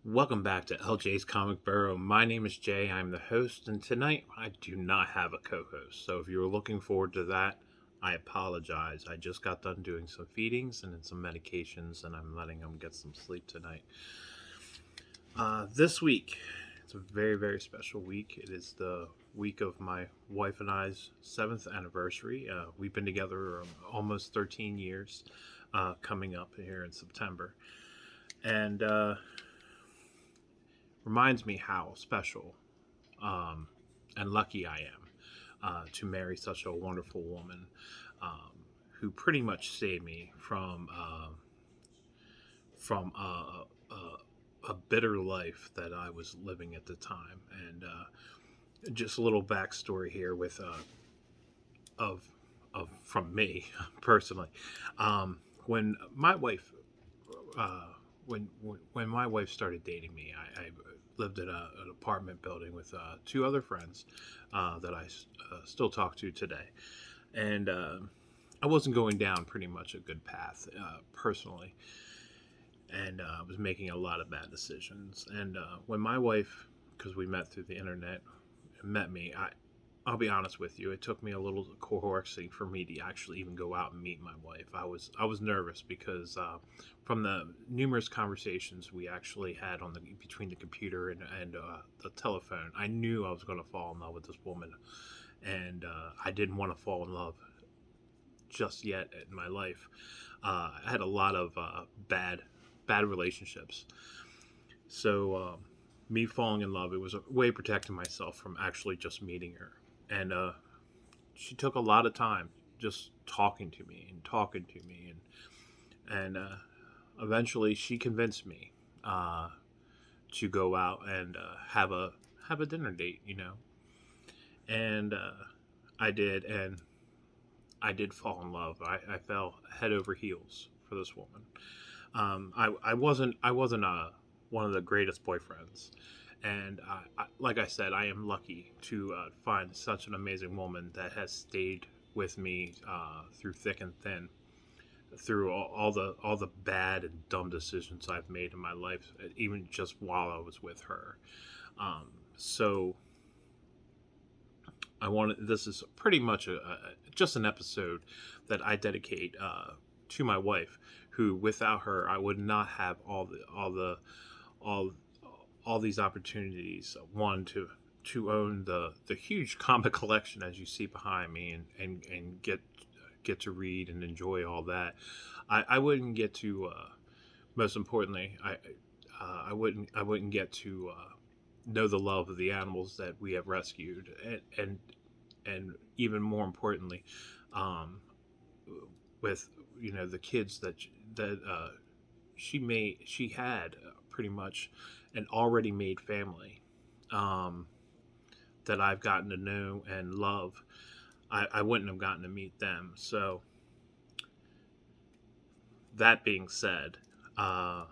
Welcome back to LJ's Comic Burrow. My name is Jay. I'm the host, and tonight I do not have a co host. So if you were looking forward to that, I apologize. I just got done doing some feedings and then some medications, and I'm letting them get some sleep tonight. This week, it's a very, very special week. It is the week of my wife and I's seventh anniversary. We've been together almost 13 years, coming up here in September. And reminds me how special um, and lucky I am to marry such a wonderful woman um, who pretty much saved me from a bitter life that I was living at the time. And just a little backstory here with of from me personally. When my wife uh, when my wife started dating me, I lived in an apartment building with two other friends that I still talk to today, and I wasn't going down pretty much a good path personally, and I was making a lot of bad decisions. And when my wife, because we met through the internet, met me, I'll be honest with you. It took me a little coercing for me to actually even go out and meet my wife. I was nervous because from the numerous conversations we actually had on the between the computer and the telephone, I knew I was going to fall in love with this woman, and I didn't want to fall in love just yet in my life. I had a lot of bad relationships, so me falling in love, it was a way of protecting myself from actually just meeting her. And she took a lot of time just talking to me and talking to me, and eventually she convinced me to go out and have a dinner date, and I did, and I did fall in love. I fell head over heels for this woman. I wasn't one of the greatest boyfriends, and like I said, I am lucky to find such an amazing woman that has stayed with me through thick and thin, through all the bad and dumb decisions I've made in my life, even just while I was with her. So I wanted this is pretty much just an episode that I dedicate to my wife, who without her I would not have all all these opportunities. One, to own the huge comic collection as you see behind me, and get to read and enjoy all that. I wouldn't get to most importantly, I wouldn't get to know the love of the animals that we have rescued, and even more importantly, um, with the kids that she had pretty much an already made family, um, that I've gotten to know and love. I wouldn't have gotten to meet them. So that being said, I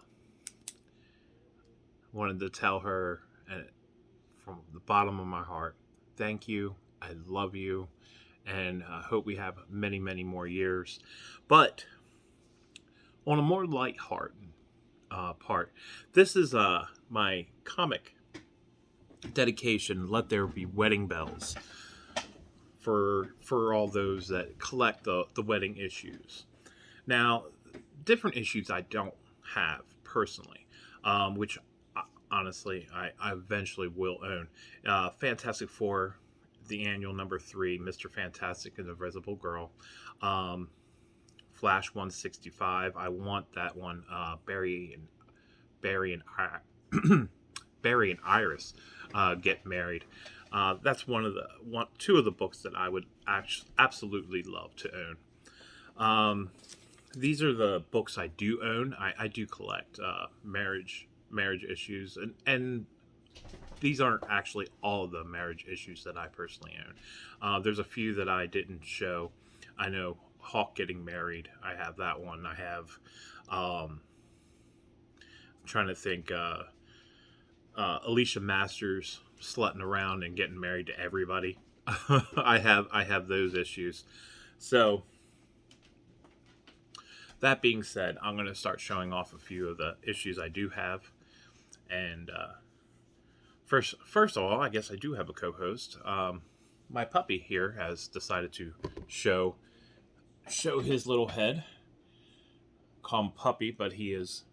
wanted to tell her, from the bottom of my heart, thank you. I love you, and I hope we have many, many more years. But on a more light-hearted part, this is my comic dedication. Let there be wedding bells for all those that collect the wedding issues. Now, different issues I don't have personally, which honestly I eventually will own. Fantastic Four, the annual number 3, Mister Fantastic and the Invisible Girl, um, Flash 165. I want that one. Barry and Barry and Iris get married. That's two of the books that I would absolutely love to own. Um, these are the books I do own. I do collect marriage issues, and these aren't actually all of the marriage issues that I personally own. There's a few that I didn't show. I know Hawk getting married. I have that one. I have. I'm trying to think. Alicia Masters slutting around and getting married to everybody. I have those issues. So that being said, I'm going to start showing off a few of the issues I do have, And first of all, I guess I do have a co-host. My puppy here has decided to show his little head. Call him Puppy, but he's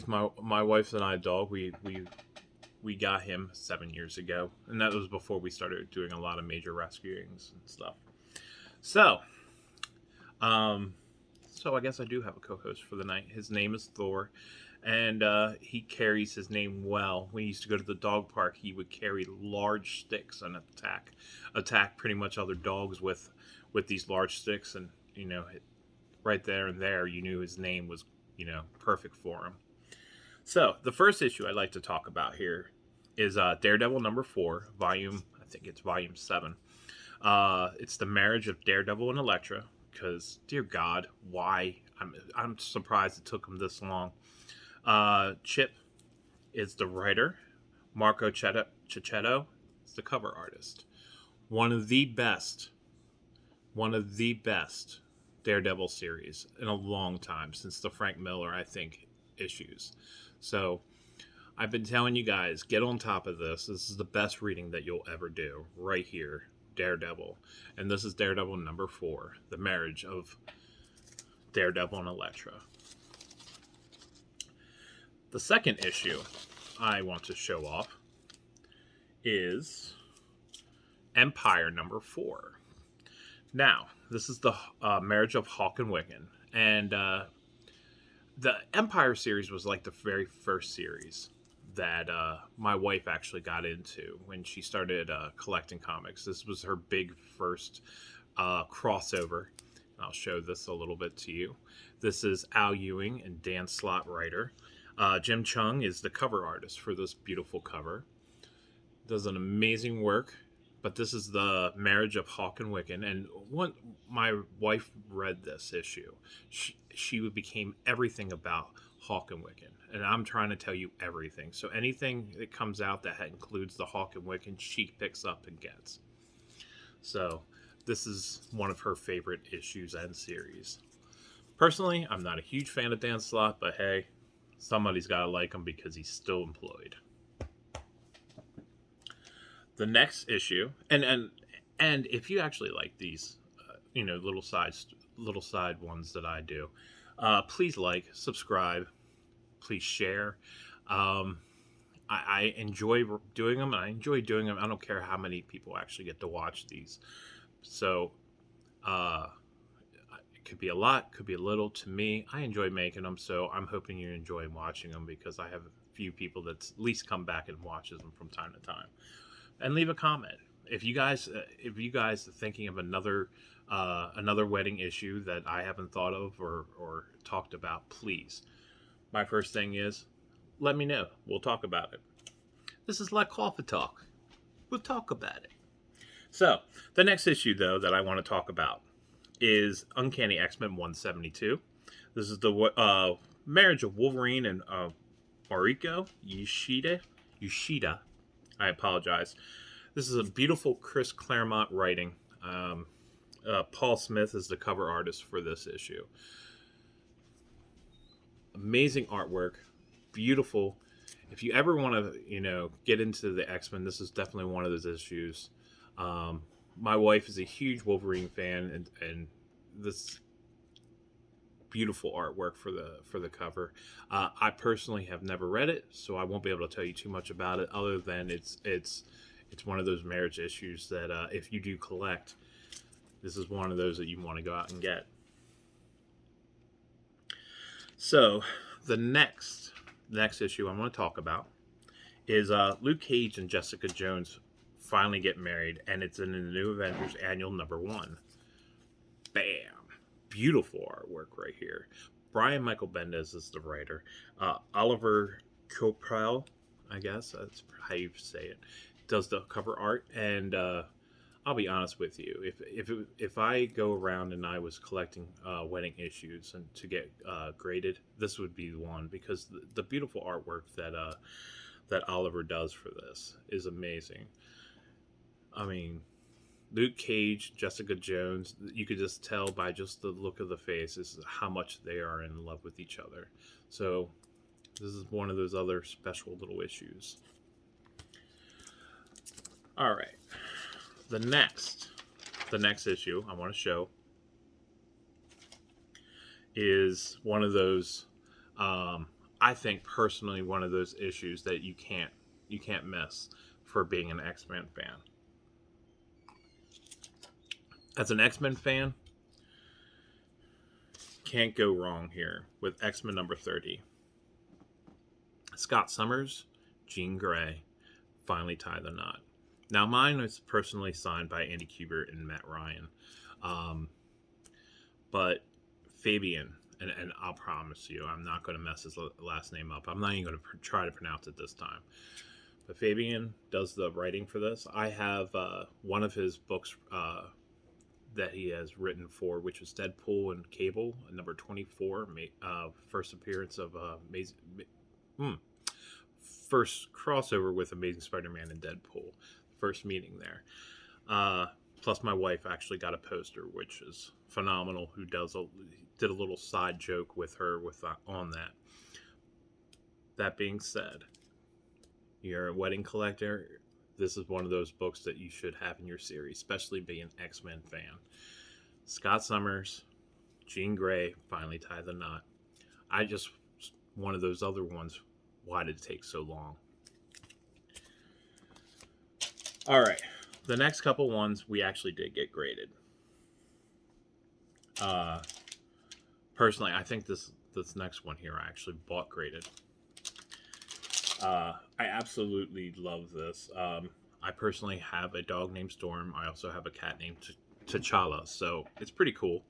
my wife's and I dog. We got him 7 years ago, and that was before we started doing a lot of major rescuings and stuff. So, so I guess I do have a co-host for the night. His name is Thor, and he carries his name well. When he used to go to the dog park, he would carry large sticks and attack pretty much other dogs with these large sticks, and right there and there, you knew his name was perfect for him. So the first issue I'd like to talk about here is Daredevil #4, volume. I think it's volume 7. It's the marriage of Daredevil and Elektra. Because, dear God, why? I'm surprised it took him this long. Chip is the writer. Marco Checchetto is the cover artist. One of the best Daredevil series in a long time, since the Frank Miller, I think, issues. So I've been telling you guys, get on top of this. This is the best reading that you'll ever do right here. Daredevil. And this is Daredevil #4, the marriage of Daredevil and Elektra. The second issue I want to show off is Empire #4. Now, this is the marriage of Hawk and Wiccan. And the Empire series was like the very first series that my wife actually got into when she started collecting comics. This was her big first crossover. I'll show this a little bit to you. This is Al Ewing and Dan Slott writer. Jim Chung is the cover artist for this beautiful cover. Does an amazing work. But this is the marriage of Hawk and Wiccan. And my wife read this issue. She became everything about Hawk and Wiccan. And I'm trying to tell you everything. So anything that comes out that includes the Hawk and Wiccan, she picks up and gets. So this is one of her favorite issues and series. Personally, I'm not a huge fan of Dan Slott, but hey, somebody's got to like him because he's still employed. The next issue, and if you actually like these, little side ones that I do, please like, subscribe, please share. I enjoy doing them, and I enjoy doing them. I don't care how many people actually get to watch these. So, it could be a lot, could be a little. To me, I enjoy making them, so I'm hoping you enjoy watching them because I have a few people that at least come back and watches them from time to time. And leave a comment if you guys are thinking of another wedding issue that I haven't thought of or talked about. Please, my first thing is let me know. We'll talk about it. This is like coffee talk. We'll talk about it. So the next issue though that I want to talk about is Uncanny X-Men 172. This is the marriage of Wolverine and Mariko Yoshida. I apologize. This is a beautiful Chris Claremont writing. Paul Smith is the cover artist for this issue. Amazing artwork. Beautiful. If you ever want to, get into the X-Men, this is definitely one of those issues. My wife is a huge Wolverine fan, and this beautiful artwork for the cover. I personally have never read it, so I won't be able to tell you too much about it other than it's one of those marriage issues that if you do collect, this is one of those that you want to go out and get. So the next issue I want to talk about is Luke Cage and Jessica Jones finally get married, and it's in the New Avengers Annual #1. Bam! Beautiful artwork right here. Brian Michael Bendis is the writer. Oliver Coipel, I guess that's how you say it, does the cover art. And I'll be honest with you, if I go around and I was collecting wedding issues and to get graded, this would be the one, because the beautiful artwork that Oliver does for this is amazing. I mean, Luke Cage, Jessica Jones, you could just tell by just the look of the faces how much they are in love with each other. So This is one of those other special little issues. All right. The next issue I want to show is one of those. I think personally, one of those issues that you can't miss for being an X-Men fan. As an X-Men fan, can't go wrong here with X-Men number 30. Scott Summers, Jean Grey, finally tie the knot. Now, mine is personally signed by Andy Kubert and Matt Ryan. But Fabian, and I'll promise you, I'm not going to mess his last name up. I'm not even going to try to pronounce it this time. But Fabian does the writing for this. I have one of his books that he has written for, which was Deadpool and Cable, number 24, first appearance of first crossover with Amazing Spider-Man and Deadpool. First meeting there. Plus, my wife actually got a poster, which is phenomenal. Who did a little side joke with her on that. That being said, you're a wedding collector. This is one of those books that you should have in your series, especially being an X-Men fan. Scott Summers, Jean Grey finally tie the knot. One of those other ones. Why did it take so long? All right, the next couple ones we actually did get graded. Personally, I think this next one here I actually bought graded. I absolutely love this. I personally have a dog named Storm. I also have a cat named T'Challa, so it's pretty cool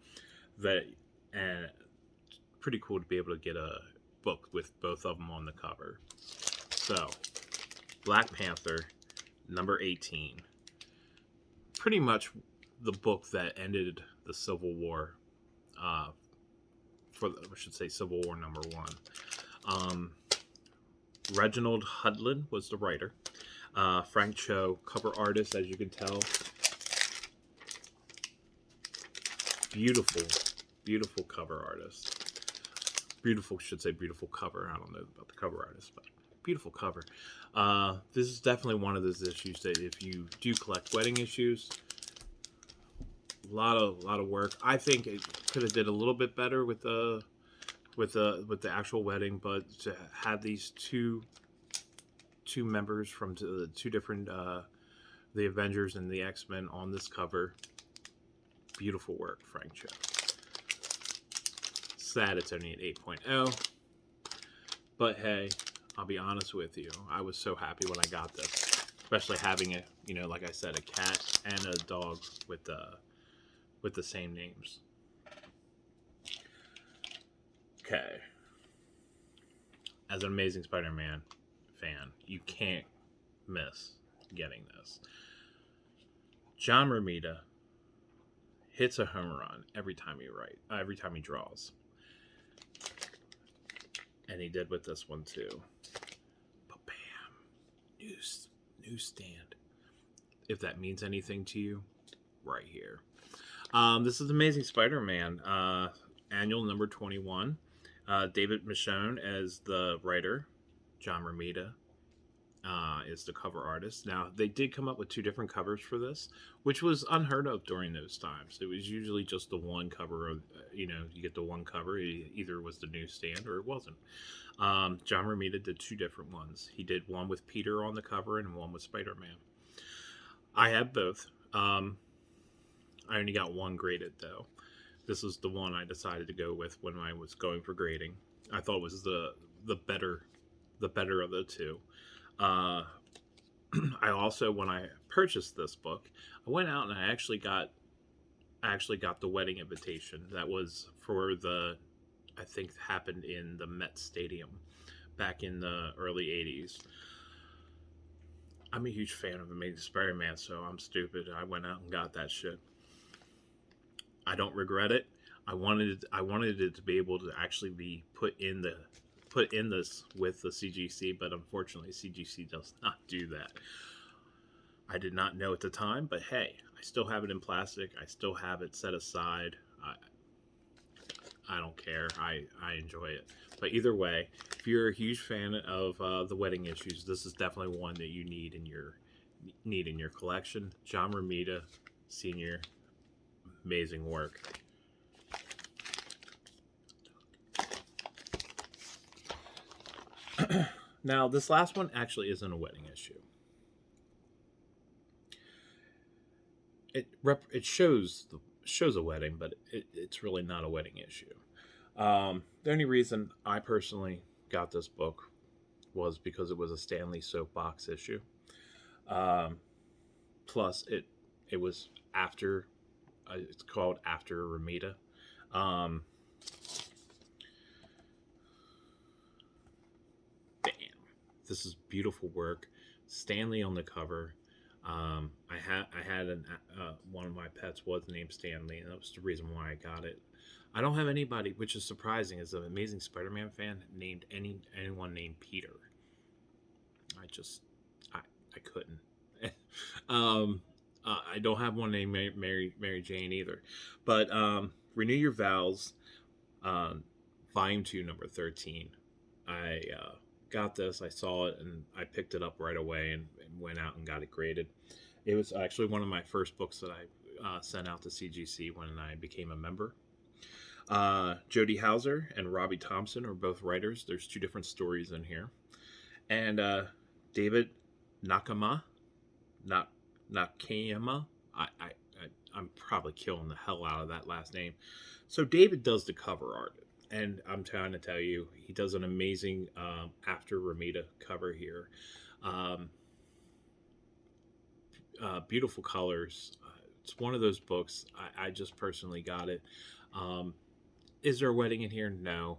pretty cool to be able to get a book with both of them on the cover. So, Black Panther, number 18. Pretty much the book that ended the Civil War, Civil War number 1. Reginald Hudlin was the writer. Frank Cho, cover artist, as you can tell. Beautiful, beautiful cover artist. Beautiful cover. I don't know about the cover artist, but beautiful cover. This is definitely one of those issues that if you do collect wedding issues, a lot of work. I think it could have did a little bit better with the actual wedding, but to have these two members from the two different the Avengers and the X-Men on this cover, beautiful work, Frank Cho. Sad it's only an 8.0, but hey, I'll be honest with you, I was so happy when I got this, especially having like I said, a cat and a dog with the same names. Okay, as an Amazing Spider-Man fan, you can't miss getting this. John Romita hits a home run every time he draws. And he did with this one too. But bam, newsstand. If that means anything to you, right here. This is Amazing Spider-Man, annual number 21. David Michôd as the writer. John Romita is the cover artist. Now, they did come up with 2 different covers for this, which was unheard of during those times. It was usually just the one cover of, you get the one cover. Either it was the newsstand or it wasn't. John Romita did 2 different ones. He did one with Peter on the cover and one with Spider-Man. I have both. I only got one graded, though. This is the one I decided to go with when I was going for grading. I thought it was the better of the 2. I also, when I purchased this book, I went out and I actually got the wedding invitation. That was for I think happened in the Met Stadium back in the early 80s. I'm a huge fan of Amazing Spider-Man, so I'm stupid. I went out and got that shit. I don't regret it. I wanted it to be able to actually be put in this with the CGC, but unfortunately CGC does not do that. I did not know at the time, but hey, I still have it in plastic. I still have it set aside. I don't care. I enjoy it. But either way, if you're a huge fan of the wedding issues, this is definitely one that you need in your collection. John Romita Sr. Amazing work. Now, this last one actually isn't a wedding issue. It shows a wedding, but it's really not a wedding issue. The only reason I personally got this book was because it was a Stan Lee soapbox issue. Plus, it was after. It's called After Romita. Bam! This is beautiful work. Stan Lee on the cover. I had one of my pets was named Stan Lee, and that was the reason why I got it. I don't have anybody, which is surprising, as an Amazing Spider-Man fan, named anyone named Peter. I couldn't. I don't have one named Mary Jane either. But Renew Your Vows, Volume 2, number 13. I got this, I saw it, and I picked it up right away and went out and got it graded. It was actually one of my first books that I sent out to CGC when I became a member. Jody Houser and Robbie Thompson are both writers. There's 2 different stories in here. And David Nakayama. I'm probably killing the hell out of that last name. So David does the cover art. And I'm trying to tell you, he does an amazing After Romita cover here. Beautiful colors. It's one of those books. I just personally got it. Is there a wedding in here? No.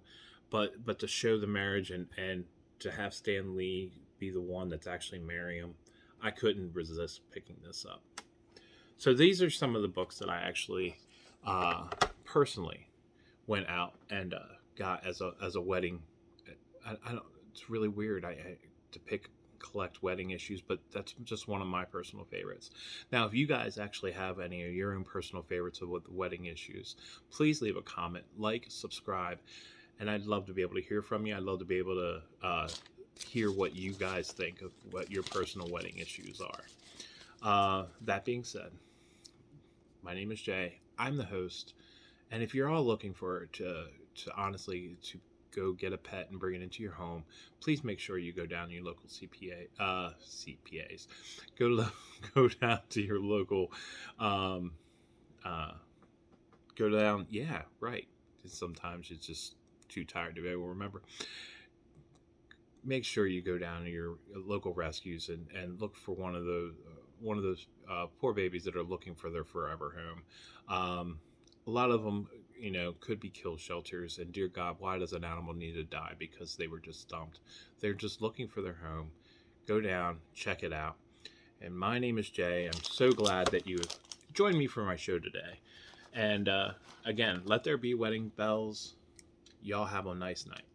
But to show the marriage and to have Stan Lee be the one that's actually marrying him, I couldn't resist picking this up. So these are some of the books that I actually personally went out and got as a wedding. I don't. It's really weird. I to collect wedding issues, but that's just one of my personal favorites. Now, if you guys actually have any of your own personal favorites of the wedding issues, please leave a comment, like, subscribe, and I'd love to be able to hear from you. I'd love to be able to hear what you guys think of what your personal wedding issues are. That being said, my name is Jay. I'm the host. And if you're all looking for to honestly to go get a pet and bring it into your home, please make sure you go down to your local CPAs. Go down to your local go down. Yeah, right. Sometimes it's just too tired to be able to remember. Make sure you go down to your local rescues and look for one of those poor babies that are looking for their forever home. A lot of them, could be kill shelters. And dear God, why does an animal need to die? Because they were just dumped. They're just looking for their home. Go down, check it out. And my name is Jay. I'm so glad that you joined me for my show today. And again, let there be wedding bells. Y'all have a nice night.